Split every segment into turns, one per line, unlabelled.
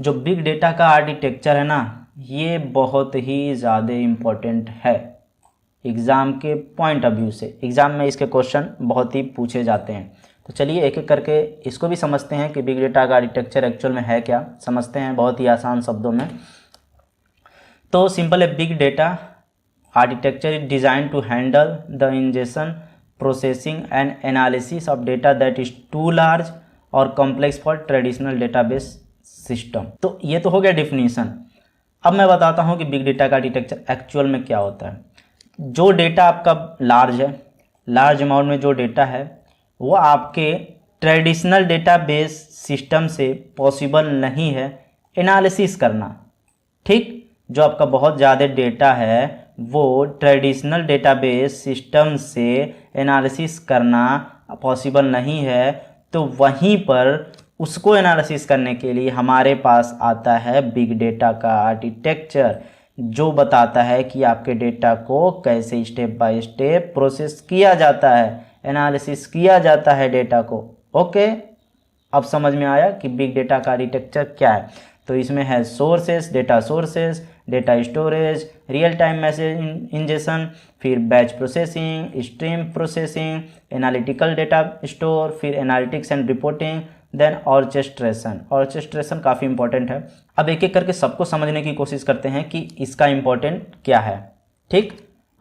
जो big data का architecture है ना, ये बहुत ही ज़्यादा इम्पोर्टेंट है एग्ज़ाम के पॉइंट ऑफ व्यू से। एग्ज़ाम में इसके क्वेश्चन बहुत ही पूछे जाते हैं। तो चलिए एक एक करके इसको भी समझते हैं कि बिग डेटा का आर्किटेक्चर एक्चुअल में है क्या, समझते हैं बहुत ही आसान शब्दों में। तो सिंपल है, big data architecture is design to handle the injection, processing and analysis of data that is too large और complex for traditional database system. तो ये तो हो गया डिफिनीशन। अब मैं बताता हूँ कि बिग डेटा का आर्किटेक्चर एक्चुअल में क्या होता है। जो डेटा आपका लार्ज है, लार्ज अमाउंट में जो डेटा है वो आपके ट्रेडिशनल डेटाबेस सिस्टम से पॉसिबल नहीं है एनालिसिस करना। ठीक, जो आपका बहुत ज़्यादा डेटा है वो ट्रेडिशनल डेटाबेस सिस्टम से एनालिसिस करना पॉसिबल नहीं है। तो वहीं पर उसको एनालिसिस करने के लिए हमारे पास आता है बिग डेटा का आर्किटेक्चर, जो बताता है कि आपके डेटा को कैसे स्टेप बाय स्टेप प्रोसेस किया जाता है, एनालिसिस किया जाता है डेटा को। ओके, अब समझ में आया कि बिग डेटा का आर्किटेक्चर क्या है। तो इसमें है sources, data sources, data storage, real time message injection, फिर batch processing, stream processing, analytical data store, फिर analytics and reporting, then orchestration. Orchestration काफ़ी इंपॉर्टेंट है। अब एक एक करके सबको समझने की कोशिश करते हैं कि इसका इम्पोर्टेंट क्या है। ठीक,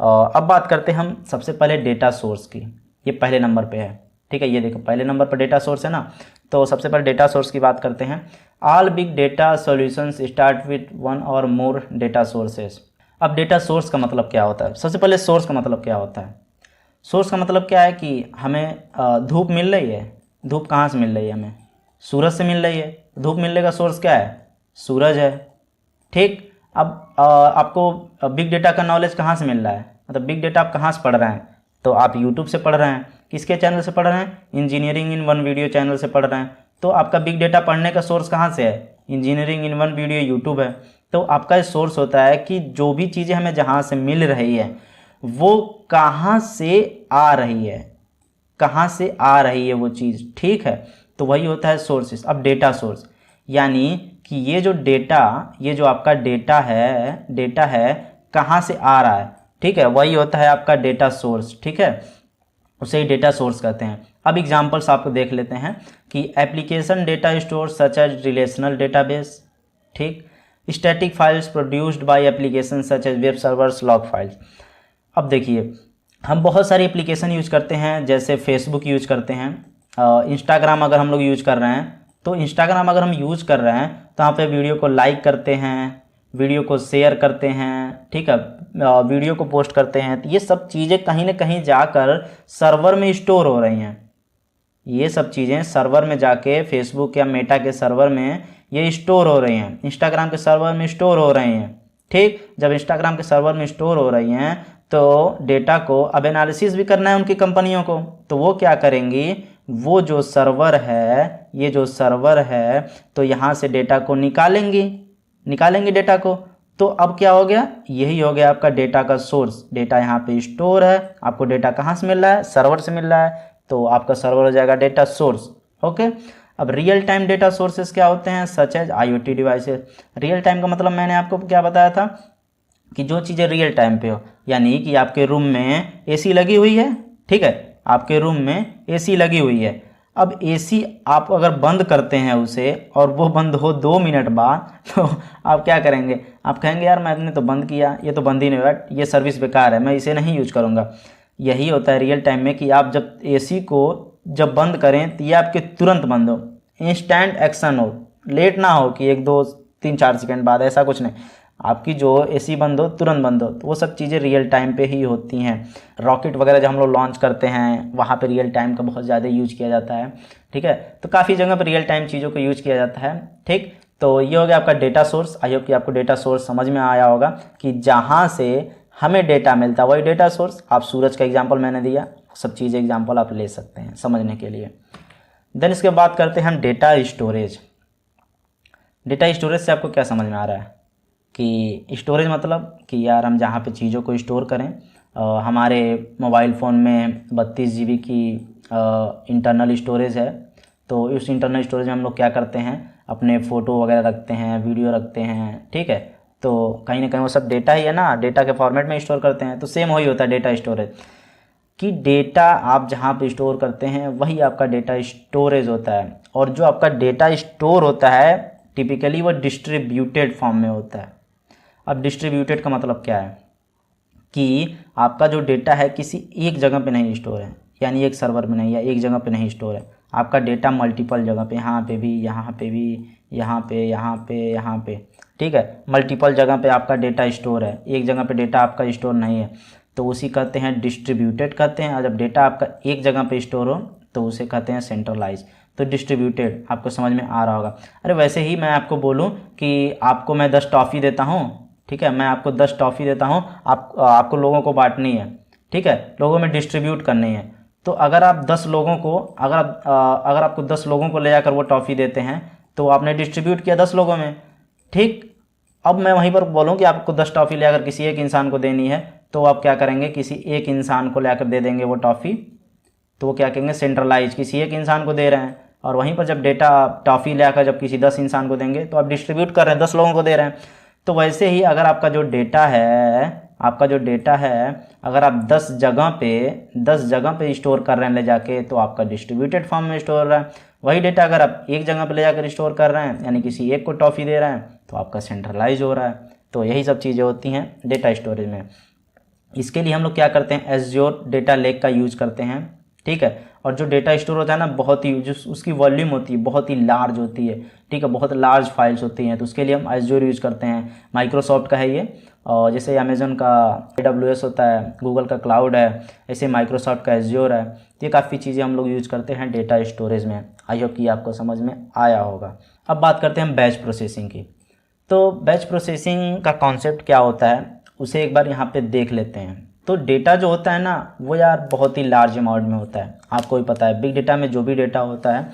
अब बात करते हैं हम सबसे पहले डेटा सोर्स की। ये पहले नंबर पे है। ठीक है, ये देखो पहले नंबर पर डेटा सोर्स है ना। तो सबसे पहले डेटा सोर्स की बात करते हैं। All big data solutions start with one और मोर डेटा सोर्सेस। अब डेटा सोर्स का मतलब क्या होता है? सबसे पहले सोर्स का मतलब क्या होता है? सोर्स का मतलब क्या है कि हमें धूप मिल रही है। धूप कहाँ से मिल रही है? हमें सूरज से मिल रही है। धूप मिलने का सोर्स क्या है? सूरज है। ठीक, अब आपको बिग डेटा का नॉलेज कहाँ से मिल रहा है? मतलब बिग डेटा आप कहाँ से पढ़ रहे हैं? तो आप यूट्यूब से पढ़ रहे हैं। किसके चैनल से पढ़ रहे हैं? Engineering in one video channel से पढ़ रहे हैं। तो आपका बिग डेटा पढ़ने का सोर्स कहाँ से है? Engineering in one video YouTube है। तो आपका सोर्स होता है कि जो भी चीज़ें हमें जहाँ से मिल रही है वो कहाँ से आ रही है, कहाँ से आ रही है वो चीज़। ठीक है, तो वही होता है सोर्सेस। अब डेटा सोर्स यानी कि ये जो डेटा, ये जो आपका डेटा है कहाँ से आ रहा है। ठीक है, वही होता है आपका डेटा सोर्स। ठीक है, उसे ही डेटा सोर्स कहते हैं। अब एग्जांपल्स आपको देख लेते हैं कि application data store such as relational database. ठीक, static files produced by application such as web servers, log files. अब देखिए, हम बहुत सारी एप्लीकेशन यूज करते हैं, जैसे फेसबुक यूज करते हैं, इंस्टाग्राम अगर हम लोग यूज कर रहे हैं तो इंस्टाग्राम अगर हम यूज कर रहे हैं तो यहाँ पे वीडियो को लाइक करते हैं, वीडियो को शेयर करते हैं। ठीक है, वीडियो को पोस्ट करते हैं। तो ये सब चीज़ें कहीं ना कहीं जाकर सर्वर में स्टोर हो रही हैं। ये सब चीज़ें सर्वर में जाके फेसबुक या मेटा के सर्वर में ये स्टोर हो रही हैं, इंस्टाग्राम के सर्वर में स्टोर हो रही हैं। ठीक, जब इंस्टाग्राम के सर्वर में स्टोर हो रही हैं तो डेटा को अब एनालिसिस भी करना है उनकी कंपनियों को। तो वो क्या करेंगी, वो जो सर्वर है, ये जो सर्वर है, तो यहाँ से डेटा को निकालेंगे डेटा को। तो अब क्या हो गया, यही हो गया आपका डेटा का सोर्स। डेटा यहाँ पे स्टोर है, आपको डेटा कहाँ से मिल रहा है? सर्वर से मिल रहा है, तो आपका सर्वर हो जाएगा डेटा सोर्स। ओके, अब रियल टाइम डेटा सोर्सेस क्या होते हैं? Such as IoT devices. Real time का मतलब मैंने आपको क्या बताया था कि जो चीज़ें रियल टाइम पे हो, यानी कि आपके रूम में AC लगी हुई है। ठीक है, आपके रूम में AC लगी हुई है। अब AC आप अगर बंद करते हैं उसे और वो बंद हो 2 मिनट बाद, तो आप क्या करेंगे? आप कहेंगे यार मैंने तो बंद किया, ये तो बंद ही नहीं हुआ, ये सर्विस बेकार है, मैं इसे नहीं यूज करूँगा। यही होता है रियल टाइम में कि आप जब AC को जब बंद करें तो ये आपके तुरंत बंद हो, इंस्टेंट एक्शन हो, लेट ना हो कि 1 2 3 4 सेकंड बाद, ऐसा कुछ नहीं। आपकी जो AC बंद हो तुरंत बंद हो। तो वो सब चीज़ें रियल टाइम पे ही होती हैं। रॉकेट वगैरह जब हम लोग लॉन्च करते हैं वहाँ पे रियल टाइम का बहुत ज़्यादा यूज किया जाता है। ठीक है, तो काफ़ी जगह पर रियल टाइम चीज़ों को यूज किया जाता है। ठीक, तो ये हो गया आपका डेटा सोर्स। आई होप कि आपको डेटा सोर्स समझ में आया होगा कि जहाँ से हमें डेटा मिलता है वही डेटा सोर्स। आप सूरज का एग्जाम्पल मैंने दिया, सब चीज़ें एग्जाम्पल आप ले सकते हैं समझने के लिए। देन इसके बाद करते हैं हम डेटा स्टोरेज। डेटा स्टोरेज से आपको क्या समझ में आ रहा है कि स्टोरेज मतलब कि यार हम जहाँ पे चीज़ों को स्टोर करें। हमारे मोबाइल फ़ोन में 32 GB की इंटरनल स्टोरेज है। तो उस इंटरनल स्टोरेज में हम लोग क्या करते हैं, अपने फ़ोटो वगैरह रखते हैं, वीडियो रखते हैं, ठीक है। तो कहीं ना कहीं वो सब डेटा ही है ना, डेटा के फॉर्मेट में स्टोर करते हैं। तो सेम वही होता है डेटा स्टोरेज, कि डेटा आप जहाँ पे स्टोर करते हैं वही आपका डेटा स्टोरेज होता है। और जो आपका डेटा स्टोर होता है टिपिकली वो डिस्ट्रीब्यूटेड फॉर्म में होता है। अब डिस्ट्रीब्यूटेड का मतलब क्या है कि आपका जो डेटा है किसी एक जगह पे नहीं स्टोर है, यानी एक सर्वर में नहीं, या एक जगह पे नहीं स्टोर है। आपका डेटा मल्टीपल जगह पे, यहाँ पे भी, यहाँ पे भी, यहाँ पे, यहाँ पे, यहाँ पे, ठीक है, मल्टीपल जगह पे आपका डेटा स्टोर है, एक जगह पे डेटा आपका स्टोर नहीं है। तो उसी कहते हैं डिस्ट्रीब्यूटेड कहते हैं। और जब डेटा आपका एक जगह पे स्टोर हो तो उसे कहते हैं सेंट्रलाइज। तो डिस्ट्रीब्यूटेड आपको समझ में आ रहा होगा। अरे वैसे ही मैं आपको बोलूँ कि आपको मैं 10 टॉफ़ी देता हूँ, ठीक है, मैं आपको 10 टॉफ़ी देता हूँ, आपको लोगों को बांटनी है, ठीक है, लोगों में डिस्ट्रीब्यूट करनी है। तो अगर आप 10 लोगों को, अगर आपको 10 लोगों को ले जाकर वो टॉफ़ी देते हैं तो आपने डिस्ट्रीब्यूट किया 10 लोगों में, ठीक। अब मैं वहीं पर बोलूँ कि आपको 10 टॉफ़ी ले आकर किसी एक इंसान को देनी है, तो आप क्या करेंगे, किसी एक इंसान को ले आकर दे देंगे वो टॉफ़ी। तो वो क्या कहेंगे, सेंट्रलाइज, किसी एक इंसान को दे रहे हैं। और वहीं पर जब डेटा टॉफ़ी ले आकर जब किसी 10 इंसान को देंगे तो आप डिस्ट्रीब्यूट कर रहे हैं, 10 लोगों को दे रहे हैं। तो वैसे ही अगर आपका जो डेटा है, अगर आप 10 जगह पे स्टोर कर रहे हैं ले जाके, तो आपका डिस्ट्रीब्यूटेड फॉर्म में स्टोर हो रहा है। वही डेटा अगर आप एक जगह पे ले जाकर स्टोर कर रहे हैं, यानी किसी एक को टॉफ़ी दे रहे हैं, तो आपका सेंट्रलाइज हो रहा है। तो यही सब चीज़ें होती हैं डेटा स्टोरेज में। इसके लिए हम लोग क्या करते हैं, एज़्योर डेटा लेक का यूज़ करते हैं, ठीक है। और जो डेटा स्टोर होता है ना, बहुत ही जो उसकी वॉल्यूम होती है बहुत ही लार्ज होती है, ठीक है, बहुत लार्ज फाइल्स होती हैं। तो उसके लिए हम एज़्योर यूज़ करते हैं। माइक्रोसॉफ्ट का है ये, और जैसे अमेज़न का AWS होता है, गूगल का क्लाउड है, ऐसे माइक्रोसॉफ्ट का एज़्योर है। तो ये काफ़ी चीज़ें हम लोग यूज़ करते हैं डेटा स्टोरेज में। आई होप कि आपको समझ में आया होगा। अब बात करते हैं हम बैच प्रोसेसिंग की। तो बैच प्रोसेसिंग का कॉन्सेप्ट क्या होता है उसे एक बार यहाँ पे देख लेते हैं। तो डेटा जो होता है ना वो यार बहुत ही लार्ज अमाउंट में होता है। आपको भी पता है बिग डेटा में जो भी डेटा होता है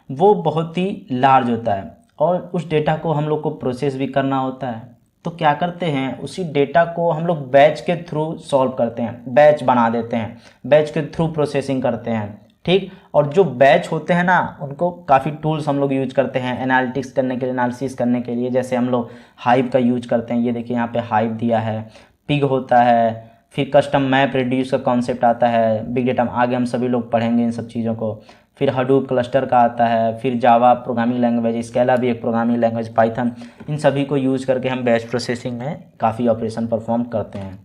वो बहुत ही लार्ज होता है, और उस डेटा को हम लोग को प्रोसेस भी करना होता है। तो क्या करते हैं, उसी डेटा को हम लोग बैच के थ्रू सॉल्व करते हैं, बैच बना देते हैं, बैच के थ्रू प्रोसेसिंग करते हैं, ठीक। और जो बैच होते हैं ना उनको काफ़ी टूल्स हम लोग यूज करते हैं एनालिटिक्स करने के लिए, एनालिसिस करने के लिए। जैसे हम लोग हाइव का यूज करते हैं, ये देखिए यहाँ पे हाइव दिया है, पिग होता है, फिर कस्टम मैप रिड्यूस का कॉन्सेप्ट आता है बिग डेटा में, आगे हम सभी लोग पढ़ेंगे इन सब चीज़ों को। फिर हडूप क्लस्टर का आता है, फिर जावा प्रोग्रामिंग लैंग्वेज, स्केला भी एक प्रोग्रामिंग लैंग्वेज, पाइथन, इन सभी को यूज़ करके हम बैच प्रोसेसिंग में काफ़ी ऑपरेशन परफॉर्म करते हैं।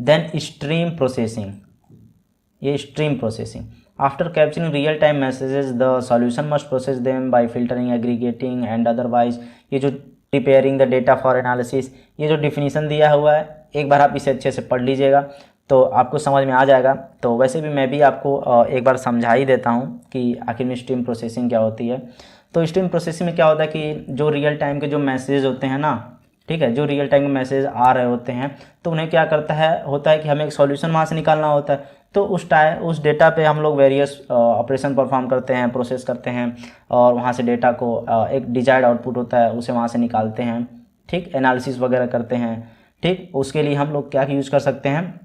देन स्ट्रीम प्रोसेसिंग, ये stream processing, after capturing real time messages the solution must process them by filtering, aggregating and otherwise. ये जो preparing the data for analysis, ये जो डिफिनीसन दिया हुआ है एक बार आप इसे अच्छे से पढ़ लीजिएगा तो आपको समझ में आ जाएगा। तो वैसे भी मैं भी आपको एक बार समझा ही देता हूँ कि आखिर में स्ट्रीम प्रोसेसिंग क्या होती है। तो स्ट्रीम प्रोसेसिंग में क्या होता है कि जो रियल टाइम के जो मैसेज होते हैं ना, ठीक है, जो रियल टाइम के मैसेज आ रहे होते हैं तो उन्हें क्या होता है कि हमें एक सॉल्यूशन वहाँ से निकालना होता है। तो उस डेटा पे हम लोग वेरियस ऑपरेशन परफॉर्म करते हैं, प्रोसेस करते हैं, और वहाँ से डेटा को एक डिजायर्ड आउटपुट होता है उसे वहाँ से निकालते हैं, ठीक, एनालिसिस वगैरह करते हैं, ठीक। उसके लिए हम लोग क्या यूज़ कर सकते हैं,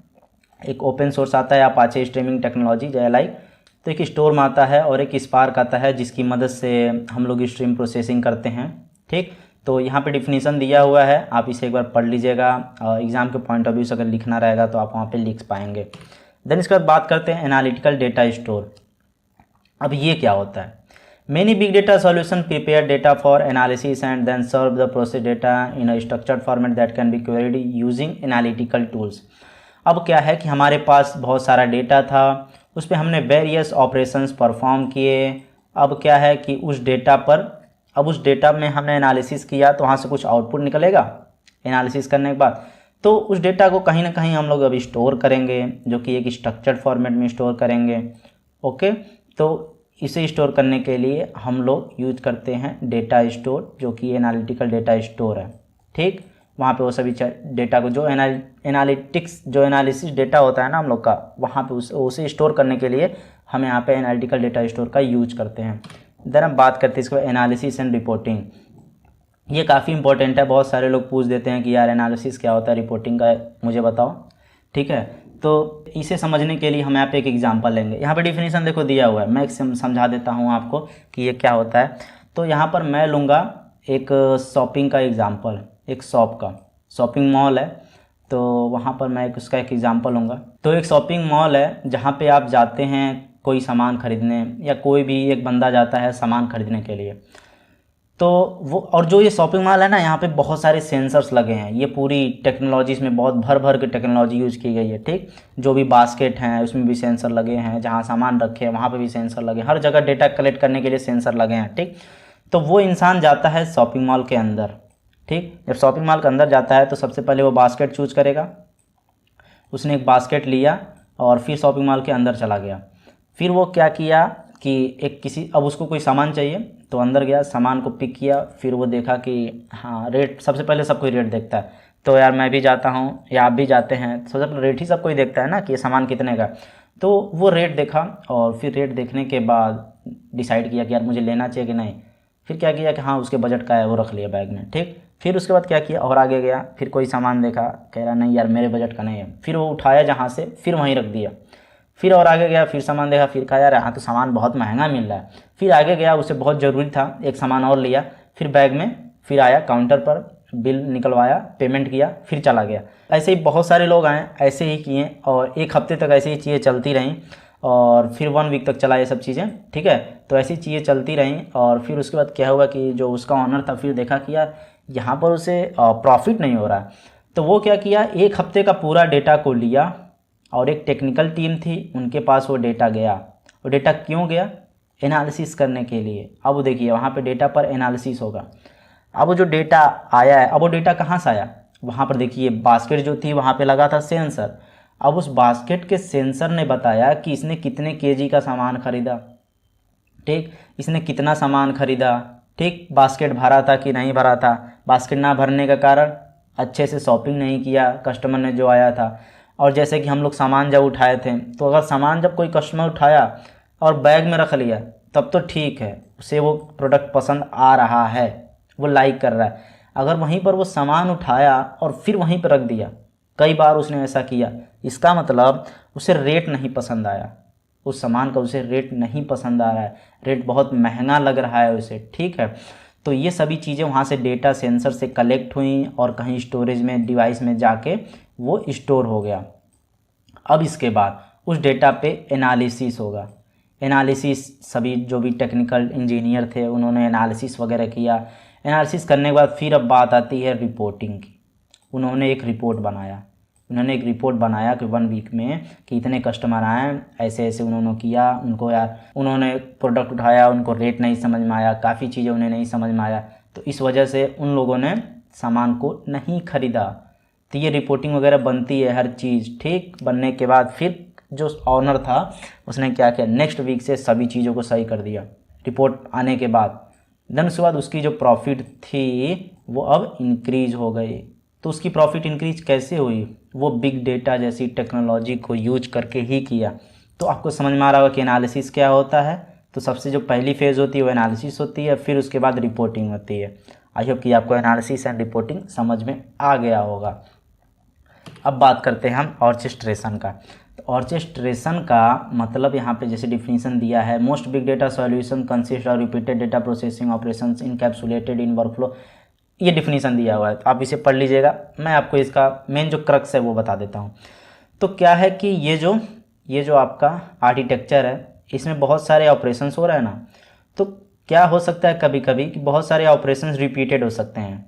एक ओपन सोर्स आता है अपाचे स्ट्रीमिंग टेक्नोलॉजी JLI, तो एक स्टोर्म आता है और एक स्पार्क आता है जिसकी मदद से हम लोग स्ट्रीम प्रोसेसिंग करते हैं, ठीक। तो यहाँ पे डिफिनीसन दिया हुआ है, आप इसे एक बार पढ़ लीजिएगा, एग्जाम के पॉइंट ऑफ व्यू से अगर लिखना रहेगा तो आप वहाँ पे लिख पाएंगे। देन इसके बाद बात करते हैं एनालिटिकल डेटा स्टोर। अब ये क्या होता है, many big data solution prepare data for analysis and then serve the process data in a structured format that can be queried using analytical tools. अब क्या है कि हमारे पास बहुत सारा डेटा था, उस पर हमने वेरियस ऑपरेशंस परफॉर्म किए। अब क्या है कि उस डेटा में हमने एनालिसिस किया तो वहाँ से कुछ आउटपुट निकलेगा एनालिसिस करने के बाद। तो उस डेटा को कहीं ना कहीं हम लोग अभी स्टोर करेंगे, जो कि एक स्ट्रक्चर्ड फॉर्मेट में स्टोर करेंगे, ओके। तो इसे स्टोर करने के लिए हम लोग यूज करते हैं डेटा स्टोर, जो कि एनालिटिकल डेटा स्टोर है, ठीक। वहाँ पे वो सभी डेटा को जो एनालिसिस डेटा होता है ना हम लोग का, वहाँ पे उसे स्टोर करने के लिए हम यहाँ पे एनालिटिकल डेटा स्टोर का यूज करते हैं। देन हम बात करते हैं इसके बाद एनालिसिस एंड रिपोर्टिंग। ये काफ़ी इंपॉर्टेंट है, बहुत सारे लोग पूछ देते हैं कि यार एनालिसिस क्या होता है, रिपोर्टिंग का मुझे बताओ, ठीक है। तो इसे समझने के लिए हम यहाँ पे एक एग्जांपल लेंगे। यहाँ पे डिफिनीशन देखो दिया हुआ है, मैं समझा देता हूँ आपको कि ये क्या होता है। तो यहाँ पर मैं लूँगा एक शॉपिंग का एग्ज़ाम्पल, एक शॉप का, शॉपिंग मॉल है तो वहाँ पर मैं उसका एक एग्ज़ाम्पल लूँगा। तो एक शॉपिंग मॉल है जहाँ पे आप जाते हैं कोई सामान खरीदने, या कोई भी एक बंदा जाता है सामान खरीदने के लिए। तो वो, और जो ये शॉपिंग मॉल है ना, यहाँ पे बहुत सारे सेंसर्स लगे हैं। ये पूरी टेक्नोलॉजी इसमें बहुत भर भर के टेक्नोलॉजी यूज़ की गई है, ठीक। जो भी बास्केट हैं उसमें भी सेंसर लगे हैं, जहाँ सामान रखे हैं वहाँ पे भी सेंसर लगे हैं, हर जगह डेटा कलेक्ट करने के लिए सेंसर लगे हैं, ठीक। तो वो इंसान जाता है शॉपिंग मॉल के अंदर, ठीक। जब शॉपिंग मॉल के अंदर जाता है तो सबसे पहले वो बास्केट चूज करेगा। उसने एक बास्केट लिया और फिर शॉपिंग मॉल के अंदर चला गया। फिर वो क्या किया कि अब उसको कोई सामान चाहिए तो अंदर गया, सामान को पिक किया। फिर वो देखा कि हाँ रेट, सबसे पहले सब कोई रेट देखता है। तो यार मैं भी जाता हूँ या आप भी जाते हैं, सबसे पहले रेट ही सब कोई देखता है ना कि ये सामान कितने का। तो वो रेट देखा और फिर रेट देखने के बाद डिसाइड किया कि यार मुझे लेना चाहिए कि नहीं। फिर क्या किया कि हाँ उसके बजट का है, वो रख लिया बैग में, ठीक। फिर उसके बाद क्या किया और आगे गया, फिर कोई सामान देखा, कह रहा नहीं यार मेरे बजट का नहीं है। फिर वो उठाया जहाँ से, फिर वहीं रख दिया। फिर और आगे गया, फिर सामान देखा, फिर कहा यार यहाँ तो सामान बहुत महंगा मिल रहा है। फिर आगे गया, उसे बहुत ज़रूरी था, एक सामान और लिया। फिर बैग में, फिर आया काउंटर पर, बिल निकलवाया, पेमेंट किया, फिर चला गया। ऐसे ही बहुत सारे लोग आए, ऐसे ही किए और एक हफ्ते तक ऐसे ही चीज़ें चलती रहीं और फिर 1 वीक तक चला ये सब चीज़ें, ठीक है। तो ऐसी चीज़ें चलती रहीं और फिर उसके बाद क्या हुआ कि जो उसका ऑनर था फिर देखा कि यार यहाँ पर उसे प्रॉफिट नहीं हो रहा है। तो वो क्या किया, 1 हफ्ते का पूरा डेटा को लिया और एक टेक्निकल टीम थी उनके पास वो डेटा गया। वो डेटा क्यों गया, एनालिसिस करने के लिए। अब देखिए वहाँ पे डेटा पर एनालिसिस होगा। अब वो जो डेटा आया है, अब वो डेटा कहाँ से आया, वहाँ पर देखिए बास्केट जो थी वहाँ पे लगा था सेंसर। अब उस बास्केट के सेंसर ने बताया कि इसने कितने केजी का सामान खरीदा, ठीक, इसने कितना सामान खरीदा, ठीक, बास्केट भरा था कि नहीं भरा था। बास्केट ना भरने का कारण अच्छे से शॉपिंग नहीं किया कस्टमर ने जो आया था। और जैसे कि हम लोग सामान जब उठाए थे, तो अगर सामान जब कोई कस्टमर उठाया और बैग में रख लिया तब तो ठीक है, उसे वो प्रोडक्ट पसंद आ रहा है, वो लाइक कर रहा है। अगर वहीं पर वो सामान उठाया और फिर वहीं पर रख दिया, कई बार उसने ऐसा किया, इसका मतलब उसे रेट नहीं पसंद आया, उस सामान का उसे रेट नहीं पसंद आ रहा है, रेट बहुत महंगा लग रहा है उसे, ठीक है। तो ये सभी चीज़ें वहाँ से डेटा सेंसर से कलेक्ट हुई और कहीं स्टोरेज में, डिवाइस में जाके वो स्टोर हो गया। अब इसके बाद उस डेटा पे एनालिसिस होगा। एनालिसिस, सभी जो भी टेक्निकल इंजीनियर थे उन्होंने एनालिसिस वगैरह किया। एनालिसिस करने के बाद फिर अब बात आती है रिपोर्टिंग की। उन्होंने एक रिपोर्ट बनाया कि 1 वीक में कि इतने कस्टमर आए, ऐसे ऐसे उन्होंने किया, उनको यार उन्होंने प्रोडक्ट उठाया, उनको रेट नहीं समझ में आया, काफ़ी चीज़ें उन्हें नहीं समझ में आया, तो इस वजह से उन लोगों ने सामान को नहीं ख़रीदा। तो ये रिपोर्टिंग वगैरह बनती है हर चीज़, ठीक। बनने के बाद फिर जो ऑनर था उसने क्या किया, नेक्स्ट वीक से सभी चीज़ों को सही कर दिया रिपोर्ट आने के बाद। देन उसके बाद उसकी जो प्रॉफिट थी वो अब इंक्रीज़ हो गई। तो उसकी प्रॉफिट इंक्रीज कैसे हुई, वो बिग डेटा जैसी टेक्नोलॉजी को यूज करके ही किया। तो आपको समझ में आ रहा होगा कि एनालिसिस क्या होता है। तो सबसे जो पहली फेज़ होती है वो एनालिसिस होती है, फिर उसके बाद रिपोर्टिंग होती है। आई होप कि आपको एनालिसिस एंड रिपोर्टिंग समझ में आ गया होगा। अब बात करते हैं हम ऑर्केस्ट्रेशन का। तो ऑर्केस्ट्रेशन का मतलब यहाँ पे जैसे डिफिनीशन दिया है, most big data solution consist of repeated data processing operations encapsulated in workflow. ये डिफिनीशन दिया हुआ है, तो आप इसे पढ़ लीजिएगा। मैं आपको इसका मेन जो क्रक्स है वो बता देता हूँ। तो क्या है कि ये जो आपका आर्किटेक्चर है, इसमें बहुत सारे ऑपरेशंस हो रहे हैं ना। तो क्या हो सकता है कभी कभी कि बहुत सारे ऑपरेशंस रिपीटेड हो सकते हैं।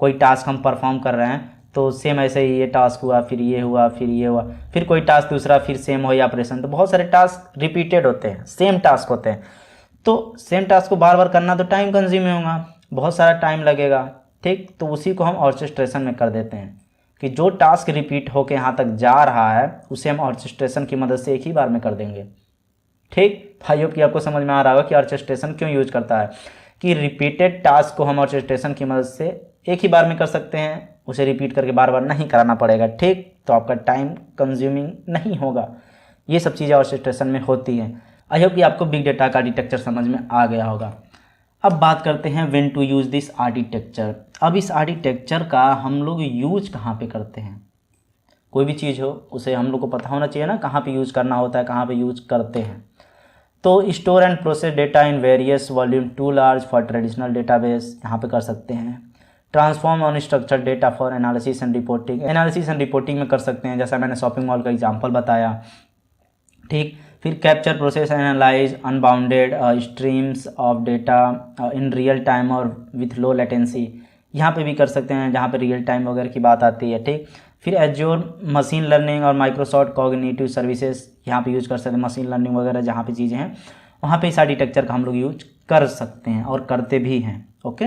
कोई टास्क हम परफॉर्म कर रहे हैं तो सेम ऐसे ही ये टास्क हुआ, फिर ये हुआ, फिर ये हुआ, फिर कोई टास्क दूसरा, फिर सेम हो या ऑपरेशन। तो बहुत सारे टास्क रिपीटेड होते हैं, सेम टास्क होते हैं। तो सेम टास्क को बार बार करना तो टाइम कंज्यूमिंग होगा, बहुत सारा टाइम लगेगा, ठीक। तो उसी को हम ऑर्केस्ट्रेशन में कर देते हैं कि जो टास्क रिपीट होकर यहाँ तक जा रहा है उसे हम ऑर्केस्ट्रेशन की मदद से एक ही बार में कर देंगे, ठीक। भाइयों की आपको समझ में आ रहा होगा कि ऑर्केस्ट्रेशन क्यों यूज करता है, कि रिपीटेड टास्क को हम ऑर्केस्ट्रेशन की मदद से एक ही बार में कर सकते हैं, उसे रिपीट करके बार बार नहीं कराना पड़ेगा, ठीक। तो आपका टाइम कंज्यूमिंग नहीं होगा। ये सब चीज़ें ऑर्केस्ट्रेशन में होती हैं। आई होप कि आपको बिग डेटा का आर्किटेक्चर समझ में आ गया होगा। अब बात करते हैं when to use this architecture. अब इस आर्किटेक्चर का हम लोग यूज कहाँ पे करते हैं। कोई भी चीज़ हो उसे हम लोग को पता होना चाहिए ना, कहाँ पे यूज़ करना होता है, कहाँ पे यूज करते हैं। तो store and process data in various volume too large for traditional database, यहाँ पे कर सकते हैं। Transform on structure data for analysis and reporting, analysis and reporting में कर सकते हैं, जैसा मैंने शॉपिंग मॉल का एग्जांपल बताया। ठीक, फिर capture process analyse unbounded streams of data in real time और विथ लो लेटेंसी, यहाँ पे भी कर सकते हैं जहाँ पे रियल टाइम वगैरह की बात आती है। ठीक, फिर एज्योर मशीन लर्निंग और माइक्रोसॉफ्ट कॉग्निटिव सर्विसेज, यहाँ पे यूज़ कर सकते हैं मशीन लर्निंग वगैरह जहाँ पे चीज़ें हैं वहाँ पे इस आर्किटेक्चर का हम लोग यूज कर सकते हैं और करते भी हैं। ओके।